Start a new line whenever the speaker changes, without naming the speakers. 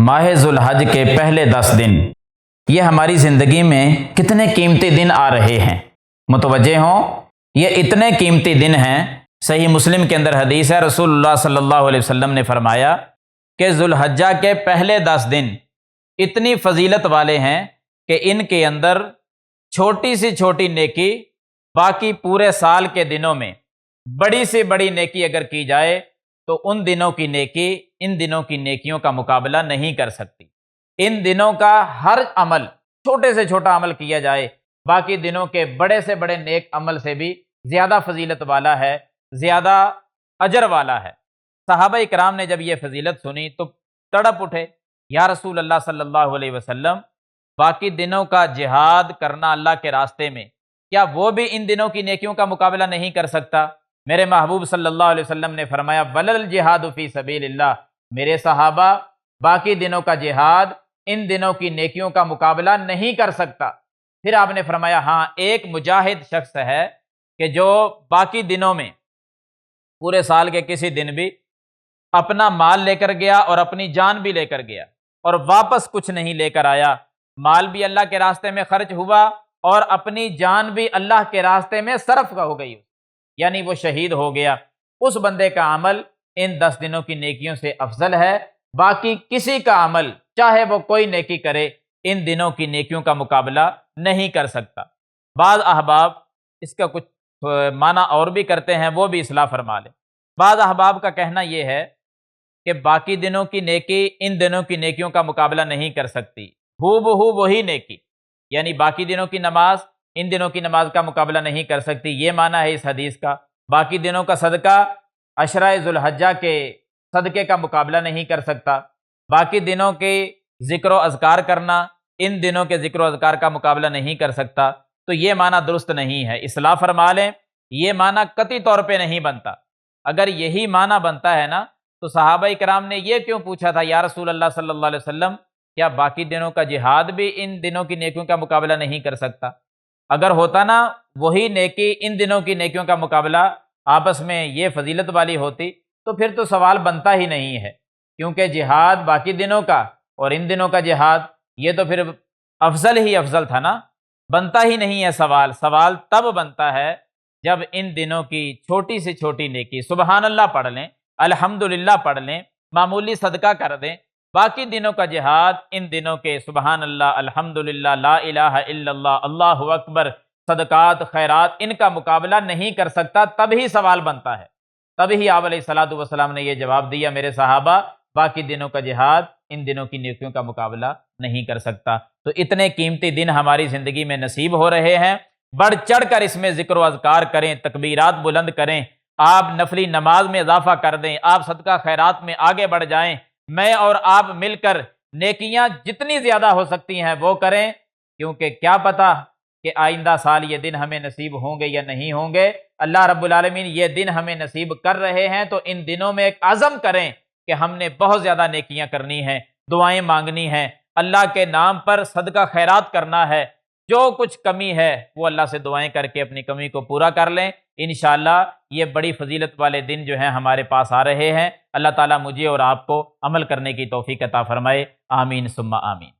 ماہ ذوالحج کے پہلے 10 دن، یہ ہماری زندگی میں کتنے قیمتی دن آ رہے ہیں، متوجہ ہوں۔ یہ اتنے قیمتی دن ہیں، صحیح مسلم کے اندر حدیث ہے، رسول اللہ صلی اللہ علیہ وسلم نے فرمایا کہ ذوالحجہ کے پہلے 10 دن اتنی فضیلت والے ہیں کہ ان کے اندر چھوٹی سی چھوٹی نیکی باقی پورے سال کے دنوں میں بڑی سے بڑی نیکی اگر کی جائے تو ان دنوں کی نیکی ان دنوں کی نیکیوں کا مقابلہ نہیں کر سکتی۔ ان دنوں کا ہر عمل، چھوٹے سے چھوٹا عمل کیا جائے، باقی دنوں کے بڑے سے بڑے نیک عمل سے بھی زیادہ فضیلت والا ہے، زیادہ اجر والا ہے۔ صحابہ اکرام نے جب یہ فضیلت سنی تو تڑپ اٹھے، یا رسول اللہ صلی اللہ علیہ وسلم، باقی دنوں کا جہاد کرنا اللہ کے راستے میں، کیا وہ بھی ان دنوں کی نیکیوں کا مقابلہ نہیں کر سکتا؟ میرے محبوب صلی اللہ علیہ وسلم نے فرمایا ولل جہاد فی سبیل اللہ، میرے صحابہ، باقی دنوں کا جہاد ان دنوں کی نیکیوں کا مقابلہ نہیں کر سکتا۔ پھر آپ نے فرمایا ہاں، ایک مجاہد شخص ہے کہ جو باقی دنوں میں پورے سال کے کسی دن بھی اپنا مال لے کر گیا اور اپنی جان بھی لے کر گیا اور واپس کچھ نہیں لے کر آیا، مال بھی اللہ کے راستے میں خرچ ہوا اور اپنی جان بھی اللہ کے راستے میں صرف ہو گئی، یعنی وہ شہید ہو گیا، اس بندے کا عمل ان 10 دنوں کی نیکیوں سے افضل ہے۔ باقی کسی کا عمل چاہے وہ کوئی نیکی کرے ان دنوں کی نیکیوں کا مقابلہ نہیں کر سکتا۔ بعض احباب اس کا کچھ معنی اور بھی کرتے ہیں، وہ بھی اصلاح فرما لیں۔ بعض احباب کا کہنا یہ ہے کہ باقی دنوں کی نیکی ان دنوں کی نیکیوں کا مقابلہ نہیں کر سکتی، ہو بہو وہی نیکی، یعنی باقی دنوں کی نماز ان دنوں کی نماز کا مقابلہ نہیں کر سکتی، یہ معنی ہے اس حدیث کا۔ باقی دنوں کا صدقہ عشرہ ذوالحجہ کے صدقے کا مقابلہ نہیں کر سکتا، باقی دنوں کے ذکر و اذکار کرنا ان دنوں کے ذکر و اذکار کا مقابلہ نہیں کر سکتا، تو یہ معنی درست نہیں ہے، اصلاح فرما لیں۔ یہ معنی قطعی طور پہ نہیں بنتا۔ اگر یہی معنی بنتا ہے نا تو صحابہ کرام نے یہ کیوں پوچھا تھا یا رسول اللہ صلی اللہ علیہ وسلم، کیا باقی دنوں کا جہاد بھی ان دنوں کی نیکیوں کا مقابلہ نہیں کر سکتا؟ اگر ہوتا نا وہی نیکی ان دنوں کی نیکیوں کا مقابلہ آپس میں یہ فضیلت والی ہوتی تو پھر تو سوال بنتا ہی نہیں ہے، کیونکہ جہاد باقی دنوں کا اور ان دنوں کا جہاد یہ تو پھر افضل ہی افضل تھا نا، بنتا ہی نہیں ہے سوال۔ سوال تب بنتا ہے جب ان دنوں کی چھوٹی سے چھوٹی نیکی، سبحان اللہ پڑھ لیں، الحمدللہ پڑھ لیں، معمولی صدقہ کر دیں، باقی دنوں کا جہاد ان دنوں کے سبحان اللہ، الحمدللہ، لا الہ الا اللہ، اللہ اکبر، صدقات، خیرات، ان کا مقابلہ نہیں کر سکتا، تب ہی سوال بنتا ہے۔ تب ہی آپ علیہ الصلوۃ والسلام نے یہ جواب دیا میرے صحابہ، باقی دنوں کا جہاد ان دنوں کی نیکیوں کا مقابلہ نہیں کر سکتا۔ تو اتنے قیمتی دن ہماری زندگی میں نصیب ہو رہے ہیں، بڑھ چڑھ کر اس میں ذکر و اذکار کریں، تکبیرات بلند کریں، آپ نفلی نماز میں اضافہ کر دیں، آپ صدقہ خیرات میں آگے بڑھ جائیں، میں اور آپ مل کر نیکیاں جتنی زیادہ ہو سکتی ہیں وہ کریں، کیونکہ کیا پتہ کہ آئندہ سال یہ دن ہمیں نصیب ہوں گے یا نہیں ہوں گے۔ اللہ رب العالمین یہ دن ہمیں نصیب کر رہے ہیں تو ان دنوں میں ایک عزم کریں کہ ہم نے بہت زیادہ نیکیاں کرنی ہیں، دعائیں مانگنی ہیں، اللہ کے نام پر صدقہ خیرات کرنا ہے، جو کچھ کمی ہے وہ اللہ سے دعائیں کر کے اپنی کمی کو پورا کر لیں۔ انشاءاللہ یہ بڑی فضیلت والے دن جو ہیں ہمارے پاس آ رہے ہیں۔ اللہ تعالیٰ مجھے اور آپ کو عمل کرنے کی توفیق عطا فرمائے، آمین ثم آمین۔